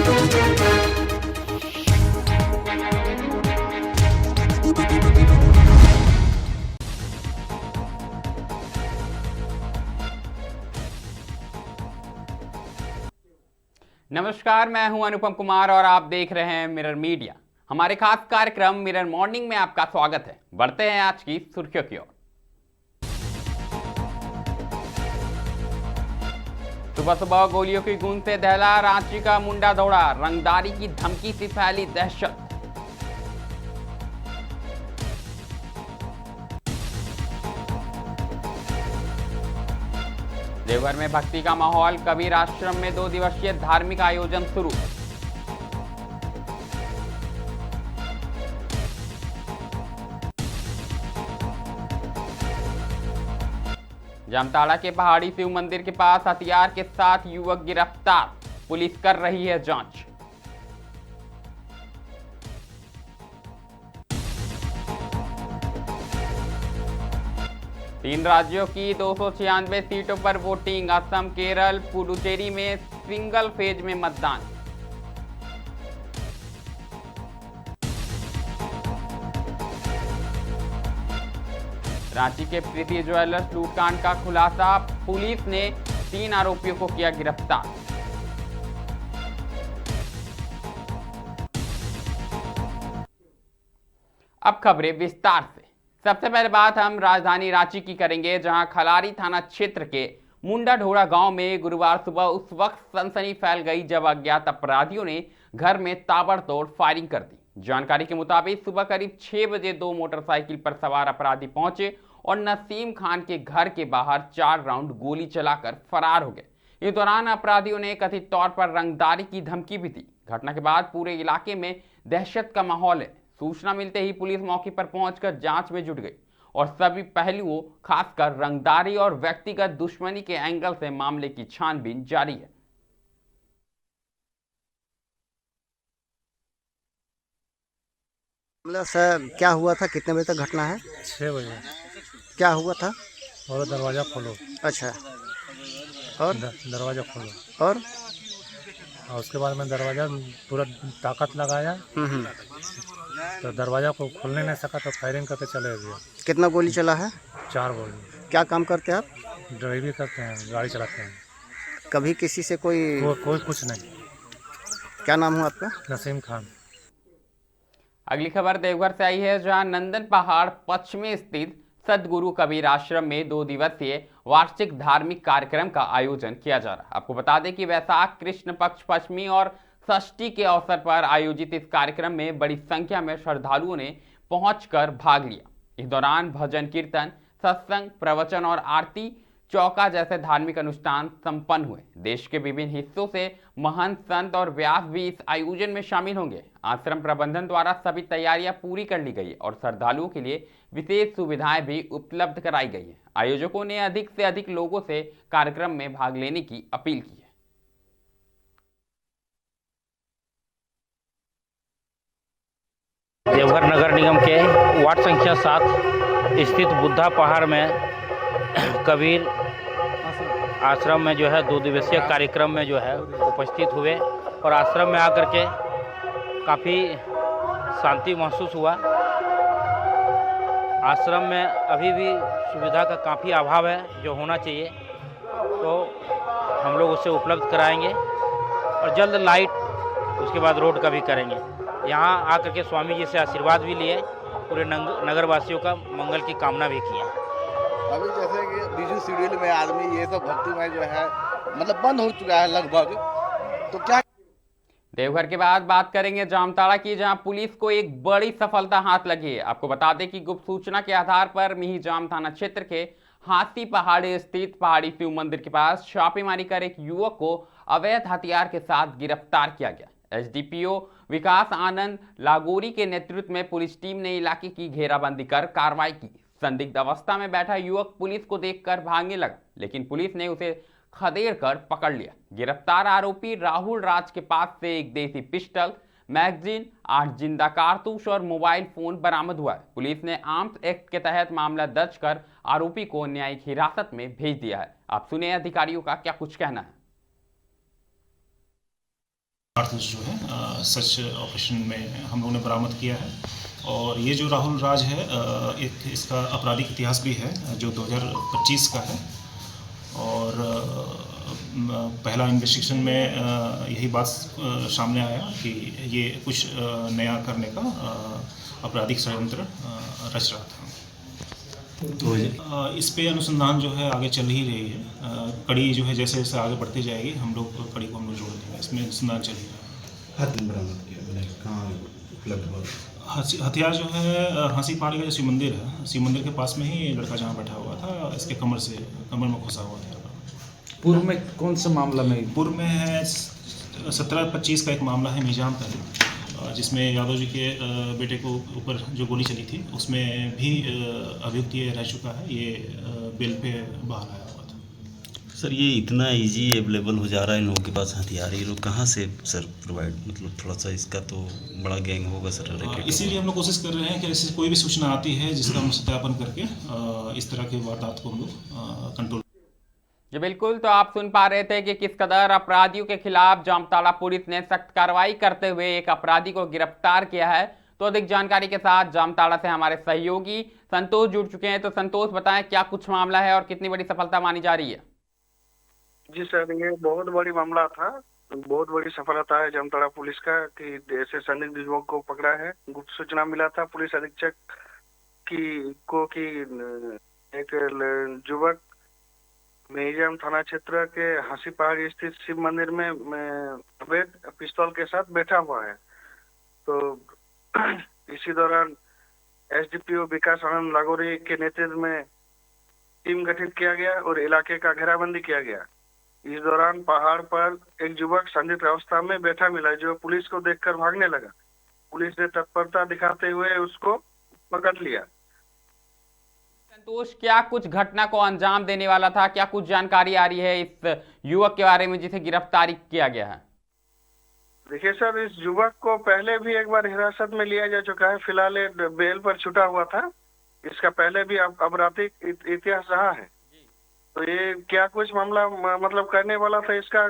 नमस्कार, मैं हूं अनुपम कुमार और आप देख रहे हैं मिरर मीडिया। हमारे खास कार्यक्रम मिरर मॉर्निंग में आपका स्वागत है। बढ़ते हैं आज की सुर्खियों की ओर। सुबह सुबह गोलियों की गूंज से दहला रांची का मुंडा दौड़ा, रंगदारी की धमकी से फैली दहशत। देवघर में भक्ति का माहौल, कबीर आश्रम में 2 दिवसीय धार्मिक आयोजन शुरू। जामताड़ा के पहाड़ी शिव मंदिर के पास हथियार के साथ युवक गिरफ्तार, पुलिस कर रही है जांच। तीन राज्यों की 296 सीटों पर वोटिंग, असम, केरल, पुडुचेरी में सिंगल फेज में मतदान। रांची के प्रीति ज्वेलर्स लूटकांड का खुलासा, पुलिस ने 3 आरोपियों को किया गिरफ्तार। अब खबरें विस्तार से। सबसे पहले बात हम राजधानी रांची की करेंगे, जहां खलारी थाना क्षेत्र के मुंडा ढोड़ा गांव में गुरुवार सुबह उस वक्त सनसनी फैल गई जब अज्ञात अपराधियों ने घर में ताबड़तोड़ फायरिंग कर दी। जानकारी के मुताबिक सुबह करीब 6 बजे 2 मोटरसाइकिल पर सवार अपराधी पहुंचे और नसीम खान के घर के बाहर 4 राउंड गोली चलाकर फरार हो गए। इस दौरान अपराधियों ने कथित तौर पर रंगदारी की धमकी भी दी। घटना के बाद पूरे इलाके में दहशत का माहौल है। सूचना मिलते ही पुलिस मौके पर पहुंचकर जांच में जुट गई और सभी पहलुओं, खासकर रंगदारी और व्यक्तिगत दुश्मनी के एंगल से मामले की छानबीन जारी है। सर, क्या हुआ था? कितने बजे तक घटना है? 6 बजे। क्या हुआ था? और दरवाज़ा खोलो। अच्छा, और दरवाज़ा खोलो। और उसके बाद मैं दरवाज़ा पूरा ताकत लगाया। तो दरवाज़ा को खोलने नहीं सका तो फायरिंग करके चले गए। कितना गोली चला है? 4 गोली। क्या काम करते हैं आप? ड्राइविंग करते हैं, गाड़ी चलाते हैं। कभी किसी से कोई कुछ नहीं। क्या नाम हुआ आपका? नसीम खान। अगली खबर देवघर से आई है, जहां नंदन पहाड़ पश्चिम में स्थित सदगुरु कबीर आश्रम में 2 दिवसीय वार्षिक धार्मिक कार्यक्रम का आयोजन किया जा रहा है। आपको बता दें कि वैशाख कृष्ण पक्ष पश्चिमी और षष्ठी के अवसर पर आयोजित इस कार्यक्रम में बड़ी संख्या में श्रद्धालुओं ने पहुंचकर भाग लिया। इस दौरान भजन कीर्तन, सत्संग, प्रवचन और आरती चौका जैसे धार्मिक अनुष्ठान संपन्न हुए। देश के विभिन्न हिस्सों से महंत, संत और व्यास भी इस आयोजन में शामिल होंगे। आश्रम प्रबंधन द्वारा सभी तैयारियां पूरी कर ली गई और श्रद्धालुओं के लिए विशेष सुविधाएं भी उपलब्ध कराई गई है। आयोजकों ने अधिक से अधिक लोगों से कार्यक्रम में भाग लेने की अपील की है। देवघर नगर निगम के वार्ड संख्या 7 स्थित बुद्धा पहाड़ में कबीर आश्रम में जो है 2 दिवसीय कार्यक्रम में जो है उपस्थित हुए और आश्रम में आकर के काफ़ी शांति महसूस हुआ। आश्रम में अभी भी सुविधा का काफ़ी अभाव है, जो होना चाहिए तो हम लोग उसे उपलब्ध कराएंगे और जल्द लाइट, उसके बाद रोड का भी करेंगे। यहाँ आकर के स्वामी जी से आशीर्वाद भी लिए, पूरे नगरवासियों का मंगल की कामना भी किया। अभी जैसे कि बिजी शेड्यूल में आदमी ये सब भक्तिमय जो है मतलब बंद हो चुका है लगभग, तो क्या। देवघर के बाद बात करेंगे जामताड़ा की, जहां पुलिस को एक बड़ी सफलता हाथ लगी है। आपको बता दें कि गुप्त सूचना के आधार पर मिहिजाम थाना क्षेत्र के हाथी पहाड़ी स्थित पहाड़ी शिव मंदिर के पास छापेमारी कर एक युवक को अवैध हथियार के साथ गिरफ्तार किया गया। एसडीपीओ विकास आनंद लागोरी के नेतृत्व में पुलिस टीम ने इलाके की घेराबंदी कर कार्रवाई की। संदिग्ध अवस्था में बैठा युवक पुलिस को देखकर भागने लगा, लेकिन पुलिस ने उसे खदेड़ कर पकड़ लिया। गिरफ्तार आरोपी राहुल राज के पास से एक देसी पिस्टल, मैगजीन, 8 जिंदा कारतूस और मोबाइल फोन बरामद हुआ है। पुलिस ने आर्म्स एक्ट के तहत मामला दर्ज कर आरोपी को न्यायिक हिरासत में भेज दिया है। आप सुने अधिकारियों का क्या कुछ कहना है। जो है सच ऑपरेशन में हम लोगों ने बरामद किया है। और ये जो राहुल राज है एक इसका आपराधिक इतिहास भी है जो 2025 का है। और पहला इन्वेस्टिगेशन में यही बात सामने आया कि ये कुछ नया करने का आपराधिक षड्यंत्र रच रहा था। तो इस पे अनुसंधान जो है आगे चल ही रही है। कड़ी जो है जैसे जैसे आगे बढ़ती जाएगी हम लोग कड़ी को हम लोग जोड़ देंगे। इसमें अनुसंधान चल ही रहा है। कहाँ उपलब्ध हुआ? हथियार जो है हंसी पहाड़ी का जो शिव मंदिर है, शिव मंदिर के पास में ही लड़का जहाँ बैठा हुआ था इसके कमर में घुसा हुआ था। पूर्व में कौन सा मामला में? पूर्व में है 17-25 का एक मामला है मीजाम पहले, जिसमें यादव जी के बेटे को ऊपर जो गोली चली थी उसमें भी अभियुक्त ये रह चुका है। ये बेल पे बाहर आया हुआ था। सर ये इतना इजी अवेलेबल हो जा रहा है इन लोगों के पास हथियार, ये लोग कहाँ से सर प्रोवाइड, मतलब थोड़ा सा इसका तो बड़ा गैंग होगा सर रैकेट। इसीलिए हम लोग कोशिश कर रहे हैं कि ऐसी कोई भी सूचना आती है जिसका हम सत्यापन करके इस तरह की वारदात को हम लोग कंट्रोल। जी बिल्कुल, तो आप सुन पा रहे थे कि किस कदर अपराधियों के खिलाफ जामताड़ा पुलिस ने सख्त कार्रवाई करते हुए एक अपराधी को गिरफ्तार किया है। तो अधिक जानकारी के साथ जामताड़ा से हमारे सहयोगी संतोष जुड़ चुके हैं। तो संतोष बताएं क्या कुछ मामला है और कितनी बड़ी सफलता मानी जा रही है? जी सर, ये बहुत बड़ी मामला था, बहुत बड़ी सफलता है जामताड़ा पुलिस का कि ऐसे संदिग्ध युवक को पकड़ा है। गुप्त सूचना मिला था पुलिस अधीक्षक कि एक युवक मेहिजाम थाना क्षेत्र के हंसी पहाड़ी स्थित शिव मंदिर में अवैध पिस्तौल के साथ बैठा हुआ है। तो इसी दौरान एसडीपीओ विकास आनंद लागोरी के नेतृत्व में टीम गठित किया गया और इलाके का घेराबंदी किया गया। इस दौरान पहाड़ पर एक युवक संदिग्ध अवस्था में बैठा मिला जो पुलिस को देखकर भागने लगा। पुलिस ने तत्परता दिखाते हुए उसको पकड़ लिया। संतोष, क्या कुछ घटना को अंजाम देने वाला था? क्या कुछ जानकारी आ रही है इस युवक के बारे में जिसे गिरफ्तार किया गया है? देखिए सर, इस युवक को पहले भी एक बार हिरासत में लिया जा चुका है। फिलहाल ये बेल पर छूटा हुआ था। इसका पहले भी आपराधिक इतिहास रहा है। तो ये क्या कुछ मामला मतलब करने वाला था इसका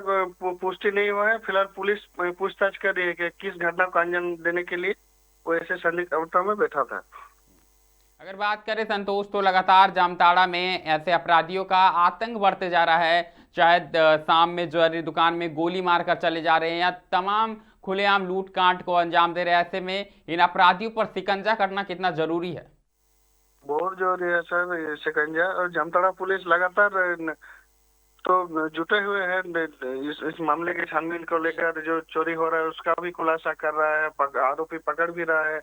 पुष्टि नहीं हुआ है। फिलहाल पुलिस पूछताछ कर रही है कि किस घटना को अंजाम देने के लिए वो ऐसे संदिग्ध अवस्था में बैठा था। अगर बात करें संतोष, तो लगातार जामताड़ा में ऐसे अपराधियों का आतंक बढ़ते जा रहा है। चाहे शाम में ज्वेलरी दुकान में गोली मारकर चले जा रहे हैं या तमाम खुलेआम लूट कांड को अंजाम दे रहे हैं। ऐसे में इन अपराधियों पर शिकंजा करना कितना जरूरी है? बहुत जरूरी है सर शिकंजा। और जामताड़ा पुलिस लगातार तो जुटे हुए हैं इस मामले के छानबीन को लेकर। जो चोरी हो रहा है उसका भी खुलासा कर रहा है, आरोपी पकड़ भी रहा है।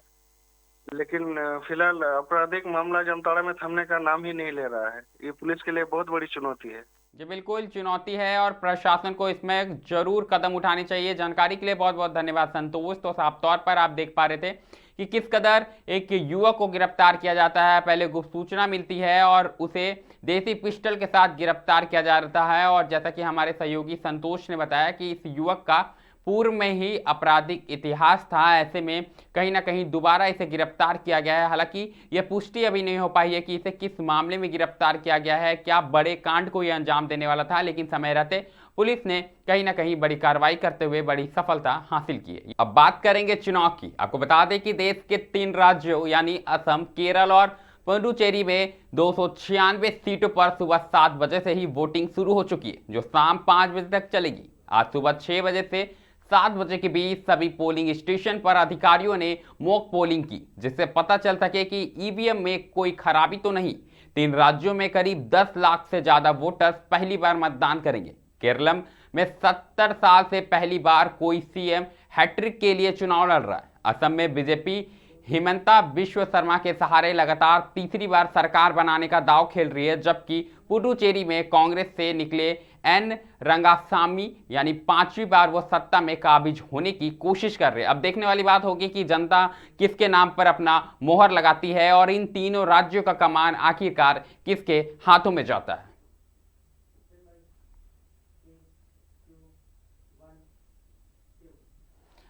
लेकिन फिलहाल आपराधिक मामला जामताड़ा में थमने का नाम ही नहीं ले रहा है। ये पुलिस के लिए बहुत बड़ी चुनौती है। जी बिल्कुल, चुनौती है और प्रशासन को इसमें जरूर कदम उठाने चाहिए। जानकारी के लिए बहुत बहुत धन्यवाद संतोष। तो साफ तौर पर आप देख पा रहे थे कि किस कदर एक युवक को गिरफ्तार किया जाता है। पहले गुप्त सूचना मिलती है और उसे देसी पिस्टल के साथ गिरफ्तार किया जाता है। और जैसा कि हमारे सहयोगी संतोष ने बताया कि इस युवक का पूर्व में ही आपराधिक इतिहास था। ऐसे में कहीं ना कहीं दोबारा इसे गिरफ्तार किया गया है। हालांकि यह पुष्टि अभी नहीं हो पाई है कि इसे किस मामले में गिरफ्तार किया गया है, क्या बड़े कांड को यह अंजाम देने वाला था। लेकिन समय रहते पुलिस ने कहीं ना कहीं बड़ी कार्रवाई करते हुए बड़ी सफलता हासिल की है। अब बात करेंगे चुनाव की। आपको बता दें कि देश के 3 राज्यों यानी असम, केरल और पुडुचेरी में 296 सीटों पर सुबह 7 बजे से ही वोटिंग शुरू हो चुकी है, जो शाम 5 बजे तक चलेगी। आज सुबह 6 बजे से 7 बजे के बीच सभी पोलिंग स्टेशन पर अधिकारियों ने मॉक पोलिंग की, जिससे पता चल सके कि ईवीएम में कोई खराबी तो नहीं। 3 राज्यों में करीब 10 लाख से ज्यादा वोटर्स पहली बार मतदान करेंगे। केरलम में 70 साल से पहली बार कोई सीएम हैट्रिक के लिए चुनाव लड़ रहा है। असम में बीजेपी हिमंता बिश्व शर्मा के सहारे लगातार तीसरी बार सरकार बनाने का दांव खेल रही है, जबकि पुडुचेरी में कांग्रेस से निकले एन रंगासामी यानी 5वीं बार वो सत्ता में काबिज होने की कोशिश कर रहे हैं। अब देखने वाली बात होगी कि जनता किसके नाम पर अपना मोहर लगाती है और इन तीनों राज्यों का कमान आखिरकार किसके हाथों में जाता है।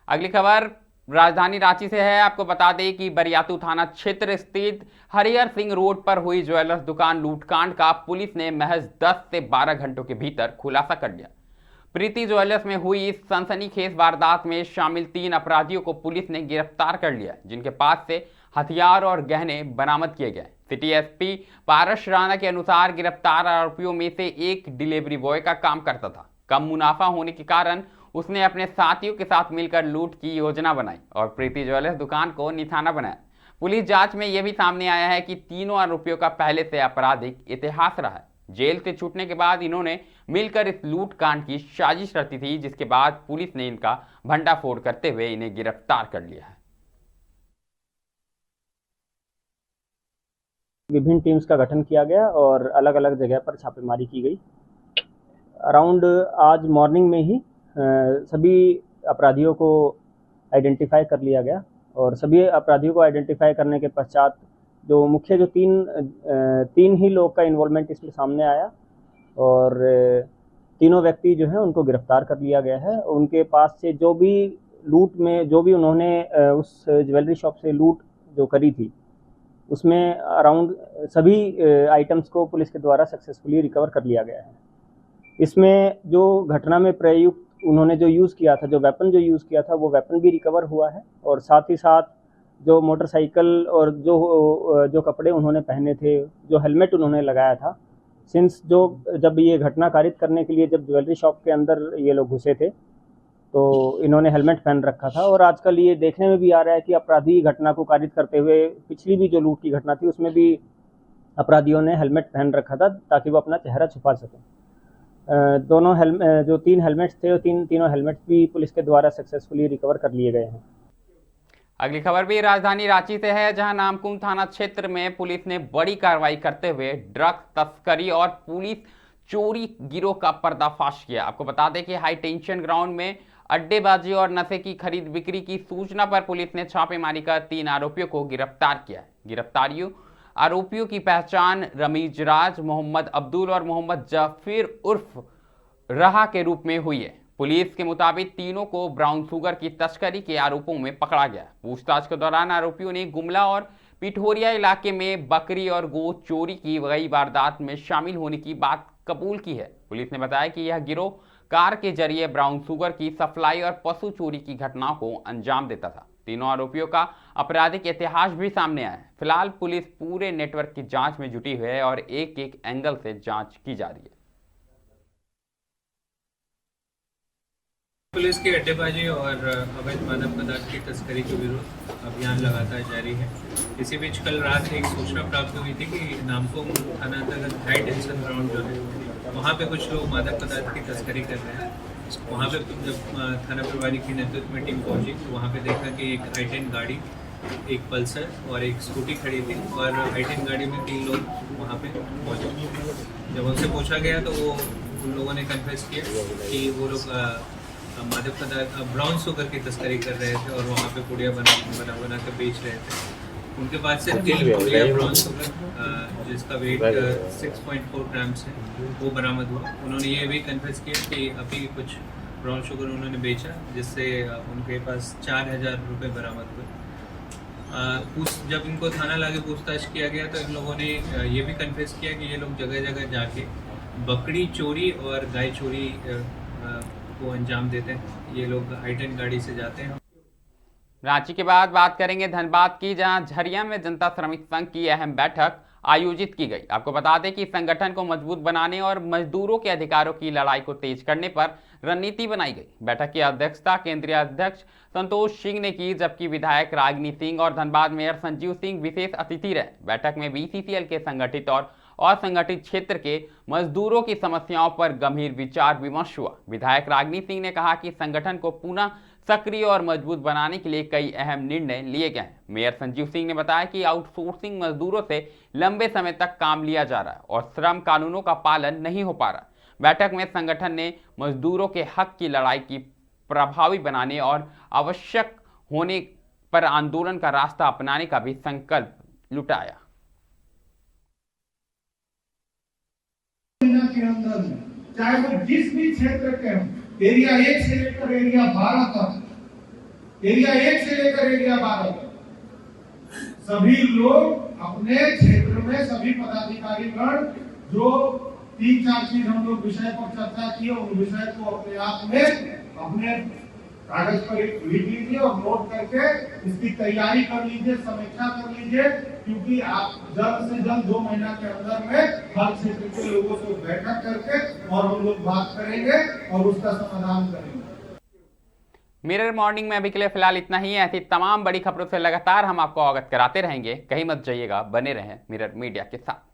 अगली खबर राजधानी रांची से है। आपको बता दें कि बरियातू थाना क्षेत्र स्थित हरिहर सिंह रोड पर हुई ज्वेलर्स दुकान लूटकांड का पुलिस ने महज 10 से 12 घंटों के भीतर खुलासा कर लिया। प्रीति ज्वेलर्स में हुई इस सनसनीखेज वारदात में शामिल 3 अपराधियों को पुलिस ने गिरफ्तार कर लिया, जिनके पास से हथियार और गहने बरामद किए गए। सिटी एसपी पारस राणा के अनुसार गिरफ्तार आरोपियों में से एक डिलीवरी बॉय का काम करता था। कम मुनाफा होने के कारण उसने अपने साथियों के साथ मिलकर लूट की योजना बनाई और प्रीति ज्वेलर्स दुकान को निशाना बनाया। पुलिस जांच में यह भी सामने आया है कि तीनों आरोपियों का पहले से आपराधिक इतिहास रहा है। जेल से छूटने के बाद इन्होंने मिलकर इस लूट कांड की साजिश रची थी, जिसके बाद पुलिस ने इनका भंडाफोड़ करते हुए इन्हें गिरफ्तार कर लिया है। विभिन्न टीम्स का गठन किया गया और अलग अलग जगह पर छापेमारी की गई। अराउंड आज मॉर्निंग में ही सभी अपराधियों को आइडेंटिफाई कर लिया गया और सभी अपराधियों को आइडेंटिफाई करने के पश्चात जो मुख्य जो तीन ही लोग का इन्वॉल्वमेंट इसमें सामने आया और तीनों व्यक्ति जो हैं उनको गिरफ्तार कर लिया गया है। उनके पास से जो भी लूट में जो भी उन्होंने उस ज्वेलरी शॉप से लूट जो करी थी उसमें अराउंड सभी आइटम्स को पुलिस के द्वारा सक्सेसफुली रिकवर कर लिया गया है। इसमें जो घटना में प्रयुक्त उन्होंने जो यूज़ किया था, जो वेपन जो यूज़ किया था, वो वेपन भी रिकवर हुआ है और साथ ही साथ जो मोटरसाइकिल और जो कपड़े उन्होंने पहने थे, जो हेलमेट उन्होंने लगाया था, सिंस जब ये घटना कारित करने के लिए जब ज्वेलरी शॉप के अंदर ये लोग घुसे थे तो इन्होंने हेलमेट पहन रखा था और आजकल ये देखने में भी आ रहा है कि अपराधी घटना को कारित करते हुए पिछली भी जो लूट की घटना थी उसमें भी अपराधियों ने हेलमेट पहन रखा था ताकि वो अपना चेहरा छुपा सकें। दोनों जो 3 हेलमेट्स थे, तीनों हेलमेट्स भी पुलिस के द्वारा सक्सेसफुली रिकवर कर लिए गए हैं। अगली खबर भी राजधानी रांची से है, जहां नामकुम थाना क्षेत्र में पुलिस ने बड़ी कार्रवाई करते हुए ड्रग्स तस्करी और पुलिस चोरी गिरोह का पर्दाफाश किया। आपको बता दें कि हाई टेंशन ग्राउंड में अड्डेबाजी और नशे की खरीद बिक्री की सूचना पर पुलिस ने छापेमारी कर 3 आरोपियों को गिरफ्तार किया है। गिरफ्तारियों आरोपियों की पहचान रमीज राज, मोहम्मद अब्दुल और मोहम्मद जफीर उर्फ रहा के रूप में हुई है। पुलिस के मुताबिक तीनों को ब्राउन शुगर की तस्करी के आरोपों में पकड़ा गया। पूछताछ के दौरान आरोपियों ने गुमला और पिठोरिया इलाके में बकरी और गोश्त चोरी की गई वारदात में शामिल होने की बात कबूल की है। पुलिस ने बताया कि यह गिरोह कार के जरिए ब्राउन शुगर की सप्लाई और पशु चोरी की घटनाओं को अंजाम देता था। तीनों आरोपियों का आपराधिक इतिहास भी सामने आया है। फिलहाल पुलिस पूरे नेटवर्क की जांच में जुटी हुई है और एक एंगल से जांच की जा रही है। पुलिस की अड्डेबाजी और अवैध मादक पदार्थ की तस्करी के विरुद्ध अभियान लगातार जारी है। इसी बीच कल रात एक सूचना प्राप्त हुई थी कि नामकुम थाना अंतर्गत हाई टेंशन ग्राउंड जो है वहाँ पे कुछ लोग मादक पदार्थ की तस्करी कर रहे हैं। वहाँ पे जब थाना प्रभारी की नेतृत्व में टीम पहुंची तो वहाँ पे देखा कि एक I-10 गाड़ी, एक पल्सर और एक स्कूटी खड़ी थी और I-10 गाड़ी में 3 लोग वहाँ पे पहुँचे। जब उनसे पूछा गया तो उन लोगों ने कन्फेस किया कि वो लोग मादक पदार्थ ब्राउन शुगर की तस्करी कर रहे थे और वहाँ पे पुड़िया बना कर बेच रहे थे। उनके पास से 3 पुड़िया ब्राउन शुगर जिसका वेट 6.4 ग्राम्स है वो बरामद हुआ। उन्होंने ये भी कन्फेस किया कि अभी कुछ ब्राउन शुगर उन्होंने बेचा जिससे उनके पास 4,000 रुपये बरामद हुए। जब इनको थाना लाके पूछताछ किया गया तो इन लोगों ने ये भी कन्फेस किया कि ये लोग जगह जगह जाके बकरी चोरी और गाय चोरी को अंजाम देते हैं। ये लोग I-10 गाड़ी से जाते हैं। रांची के बाद बात करेंगे धनबाद की, जहां झरिया में जनता श्रमिक संघ की अहम बैठक आयोजित की गई। आपको बता दें कि संगठन को मजबूत बनाने और मजदूरों के अधिकारों की लड़ाई को तेज करने पर रणनीति बनाई गई। बैठक की अध्यक्षता केंद्रीय अध्यक्ष संतोष सिंह ने की, जबकि विधायक रागिनी सिंह और धनबाद मेयर संजीव सिंह विशेष अतिथि रहे। बैठक में BCCL के संगठित और असंगठित क्षेत्र के मजदूरों की समस्याओं पर गंभीर विचार विमर्श हुआ। विधायक रागिनी सिंह ने कहा कि संगठन को पुनः सक्रिय और मजबूत बनाने के लिए कई अहम निर्णय लिए गए हैं। मेयर संजीव सिंह ने बताया कि आउटसोर्सिंग मजदूरों से लंबे समय तक काम लिया जा रहा है और श्रम कानूनों का पालन नहीं हो पा रहा। बैठक में संगठन ने मजदूरों के हक की लड़ाई की प्रभावी बनाने और आवश्यक होने पर आंदोलन का रास्ता अपनाने का भी संकल्प लुटाया। के अंदर चाहे वो जिस भी क्षेत्र के एरिया 1 से लेकर एरिया 12 तक, एरिया 1 से लेकर एरिया 12 तक सभी लोग अपने क्षेत्र में सभी पदाधिकारीगण जो 3-4 चीज हम लोग विषय पर चर्चा किए, उन विषय को अपने आप में अपने कागज पर लिख लीजिए और नोट करके इसकी तैयारी कर लीजिए, समीक्षा कर लीजिए, क्योंकि आप जल्द से जल्द 2 महीना के अंदर में हर क्षेत्र के लोगों से बैठक करके और हम लोग बात करेंगे और उसका समाधान करेंगे। मिरर मॉर्निंग में अभी के लिए फिलहाल इतना ही है। ऐसी तमाम बड़ी खबरों से लगातार हम आपको अवगत कराते रहेंगे। कहीं मत जाइएगा, बने रहें मिरर मीडिया के साथ।